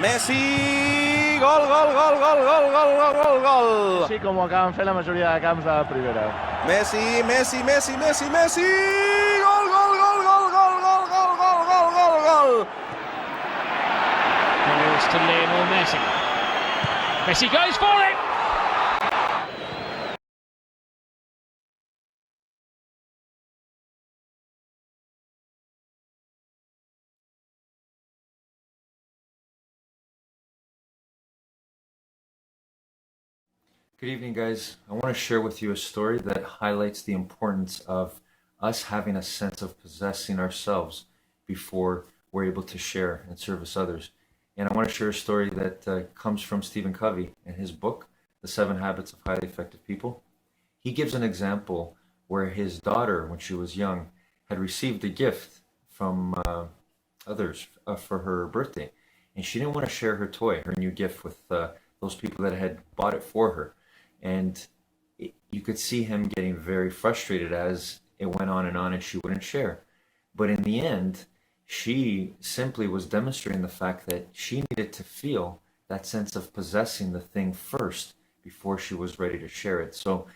Messi, gol, gol, gol, gol, gol, gol, gol, gol, gol. Així com ho acaben fent la majoria de camps de primera. Messi, Messi, Messi, Messi, Messi, gol, gol, gol, gol, gol, gol, gol, gol, gol, gol, gol. Balls to Lionel Messi. Messi goes for it. Good evening, guys. I want to share with you a story that highlights the importance of us having a sense of possessing ourselves before we're able to share and service others. And I want to share a story that comes from Stephen Covey in his book, The 7 Habits of Highly Effective People. He gives an example where his daughter, when she was young, had received a gift from others for her birthday. And she didn't want to share her toy, her new gift, with those people that had bought it for her. And you could see him getting very frustrated as it went on and she wouldn't share. But in the end, she simply was demonstrating the fact that she needed to feel that sense of possessing the thing first before she was ready to share it. So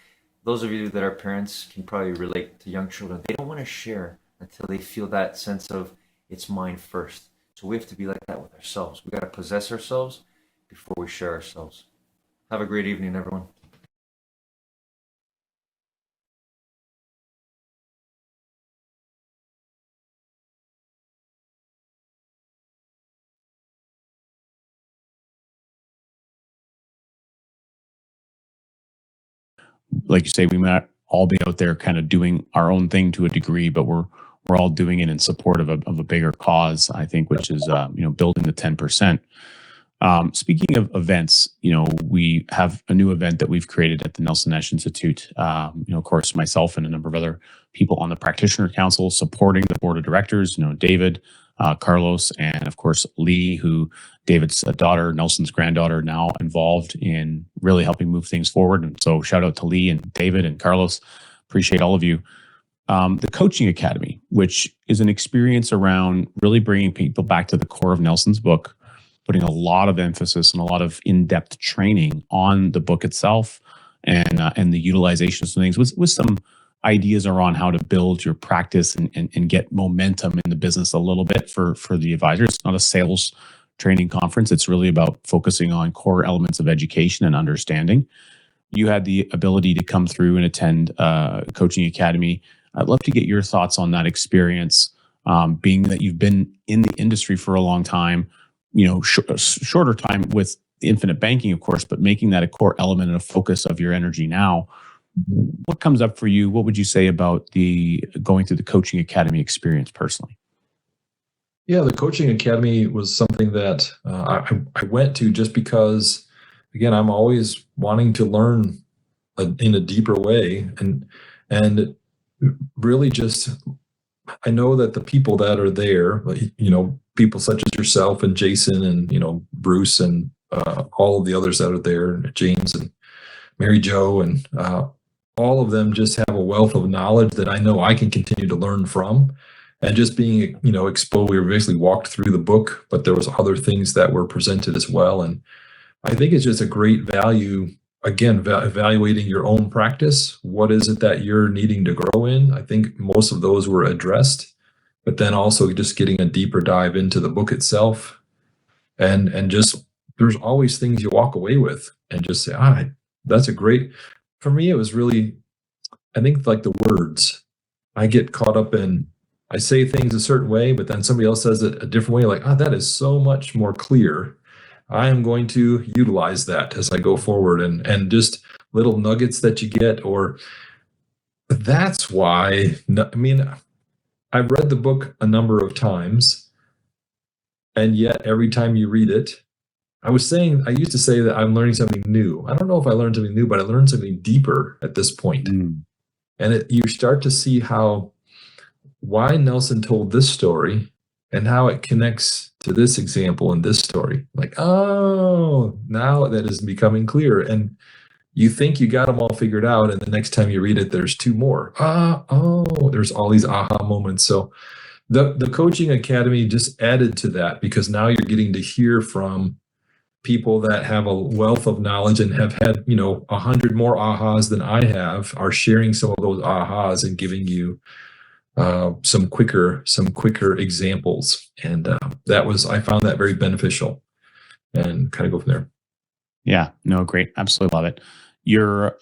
those of you that are parents can probably relate to young children. They don't want to share until they feel that sense of it's mine first. So we have to be like that with ourselves. We got to possess ourselves before we share ourselves. Have a great evening, everyone. Like you say, we might all be out there kind of doing our own thing to a degree, but we're all doing it in support of a bigger cause, I think, which is building the 10%. Speaking of events, we have a new event that we've created at the Nelson Nash Institute. Of course, myself and a number of other people on the Practitioner Council supporting the board of directors, David, Carlos, and of course, Lee, who David's daughter, Nelson's granddaughter, now involved in really helping move things forward. And so shout out to Lee and David and Carlos. Appreciate all of you. The Coaching Academy, which is an experience around really bringing people back to the core of Nelson's book, putting a lot of emphasis and a lot of in-depth training on the book itself and the utilization of some things with some ideas around how to build your practice and get momentum in the business a little bit for the advisors. It's not a sales training conference. It's really about focusing on core elements of education and understanding. You had the ability to come through and attend Coaching Academy. I'd love to get your thoughts on that experience, being that you've been in the industry for a long time, shorter time with infinite banking, of course, but making that a core element and a focus of your energy now. What comes up for you? What would you say about the going through the Coaching Academy experience personally? Yeah, the Coaching Academy was something that I went to just because, again, I'm always wanting to learn in a deeper way, and really just, I know that the people that are there, people such as yourself and Jason and Bruce and all of the others that are there, James and Mary Jo, and all of them just have a wealth of knowledge that I know I can continue to learn from. And just being, exposed, we were basically walked through the book, but there was other things that were presented as well. And I think it's just a great value, again, evaluating your own practice. What is it that you're needing to grow in? I think most of those were addressed, but then also just getting a deeper dive into the book itself. And just, there's always things you walk away with and just say, that's a great, for me, it was really, I think like the words, I get caught up in, I say things a certain way, but then somebody else says it a different way, like, that is so much more clear. I am going to utilize that as I go forward, and just little nuggets that you get, or that's why, I've read the book a number of times, and yet every time you read it, I used to say that I'm learning something new. I don't know if I learned something new, but I learned something deeper at this point. And you start to see why Nelson told this story and how it connects to this example in this story. Like, now that is becoming clearer. And you think you got them all figured out, and the next time you read it, there's two more. There's all these aha moments. So The coaching academy just added to that, because now you're getting to hear from people that have a wealth of knowledge and have had, 100 more ahas than I have, are sharing some of those ahas and giving you some quicker examples. And I found that very beneficial, and kind of go from there. Yeah, no, great. Absolutely love it. You're,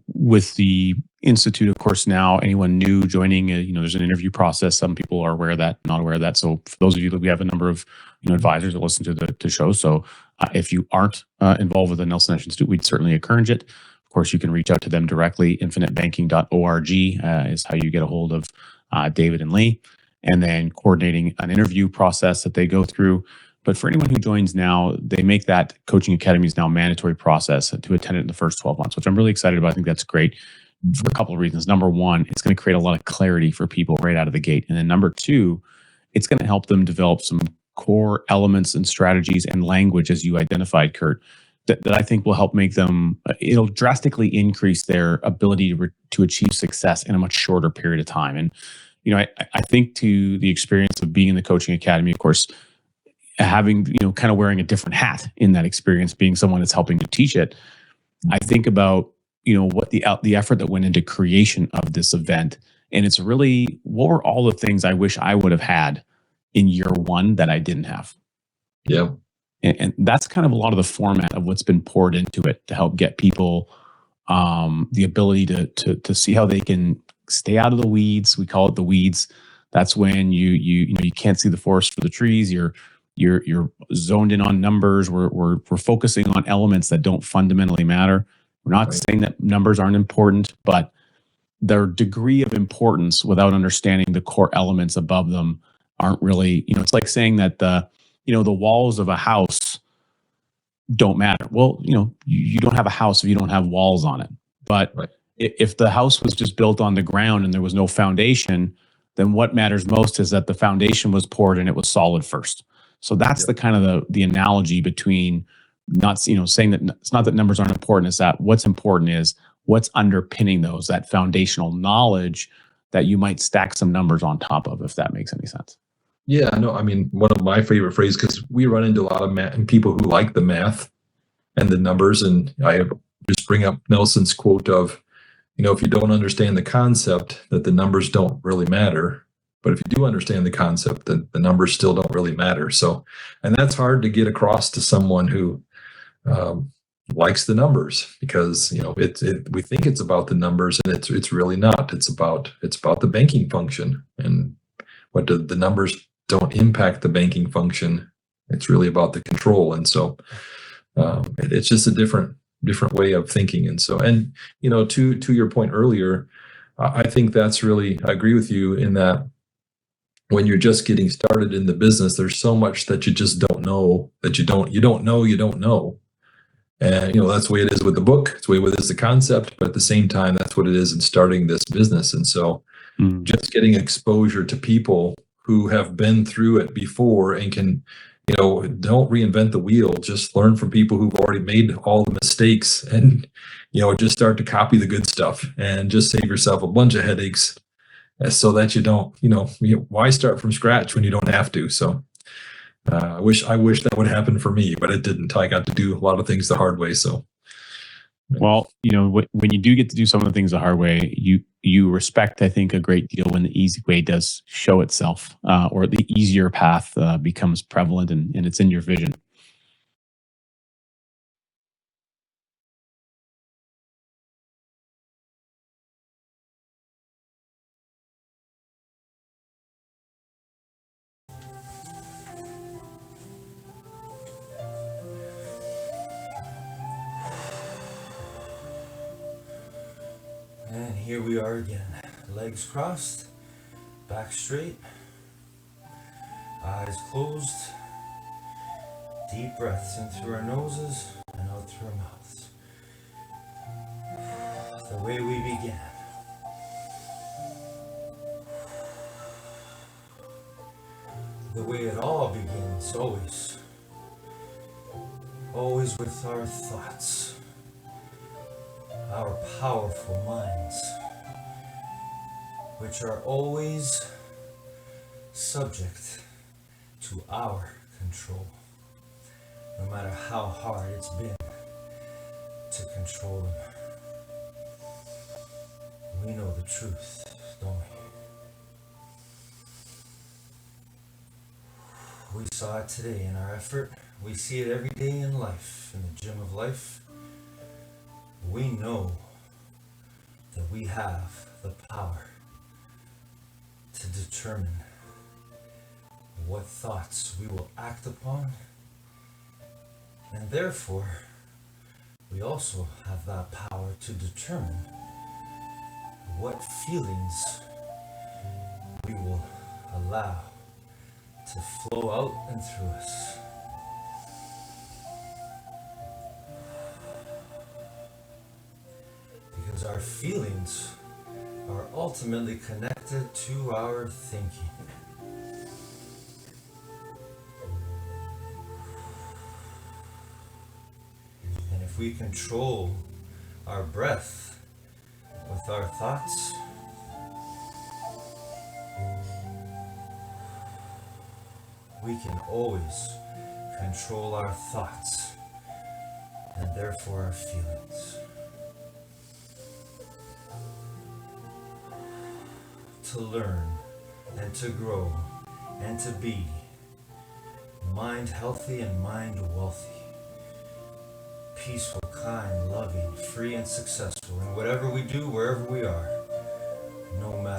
with the Institute, of course, now anyone new joining, there's an interview process. Some people are aware of that, not aware of that. So for those of you that we have a number of, advisors that listen to the show. So if you aren't involved with the Nelson Nash Institute, we'd certainly encourage it. Of course, you can reach out to them directly. infinitebanking.org is how you get a hold of David and Lee, and then coordinating an interview process that they go through. But for anyone who joins now, they make that Coaching Academy's now mandatory process to attend it in the first 12 months, which I'm really excited about. I think that's great for a couple of reasons. Number one, it's going to create a lot of clarity for people right out of the gate. And then number two, it's going to help them develop some core elements and strategies and language, as you identified, Kurt, that I think will help make them, it'll drastically increase their ability to achieve success in a much shorter period of time. And, I think to the experience of being in the Coaching Academy, of course, having, kind of wearing a different hat in that experience, being someone that's helping to teach it, I think about, what the effort that went into creation of this event. And it's really, what were all the things I wish I would have had in year one that I didn't have? Yeah. And that's kind of a lot of the format of what's been poured into it to help get people the ability to see how they can stay out of the weeds. We call it the weeds. That's when you can't see the forest for the trees. You're zoned in on numbers. We're focusing on elements that don't fundamentally matter. We're not saying that numbers aren't important, but their degree of importance without understanding the core elements above them aren't really, it's like saying that the walls of a house don't matter. Well, you don't have a house if you don't have walls on it. But if the house was just built on the ground and there was no foundation, then what matters most is that the foundation was poured and it was solid first. So that's the kind of the analogy between not, saying that it's not that numbers aren't important, it's that what's important is what's underpinning those, that foundational knowledge that you might stack some numbers on top of, if that makes any sense. Yeah, no, I mean, one of my favorite phrases, because we run into a lot of math and people who like the math and the numbers. And I just bring up Nelson's quote of, if you don't understand the concept, that the numbers don't really matter. But if you do understand the concept, then the numbers still don't really matter. So, and that's hard to get across to someone who likes the numbers, because we think it's about the numbers, and it's really not. It's about the banking function, and the numbers don't impact the banking function. It's really about the control. And so it's just a different way of thinking. And so, to your point earlier, I think that's really, I agree with you in that when you're just getting started in the business, there's so much that you just don't know, that you don't know. And, that's the way it is with the book. It's the way it is the concept, but at the same time, that's what it is in starting this business. And so just getting exposure to people who have been through it before and can, don't reinvent the wheel, just learn from people who've already made all the mistakes, and, just start to copy the good stuff and just save yourself a bunch of headaches, so that you don't, why start from scratch when you don't have to? So I wish that would happen for me, but it didn't. I got to do a lot of things the hard way. So, well, when you do get to do some of the things the hard way, you respect, I think, a great deal when the easy way does show itself, or the easier path becomes prevalent and it's in your vision. And here we are again. Legs crossed, back straight, eyes closed. Deep breaths in through our noses and out through our mouths. The way we began. The way it all begins, always. Always with our thoughts. Our powerful minds, which are always subject to our control. No matter how hard it's been to control them. We know the truth, don't we? We saw it today in our effort. We see it every day in life, in the gym of life. We know that we have the power to determine what thoughts we will act upon, and therefore we also have that power to determine what feelings we will allow to flow out and through us. Because our feelings are ultimately connected to our thinking. And if we control our breath with our thoughts, we can always control our thoughts and therefore our feelings. To learn and to grow and to be mind healthy and mind wealthy, peaceful, kind, loving, free and successful in whatever we do, wherever we are, no matter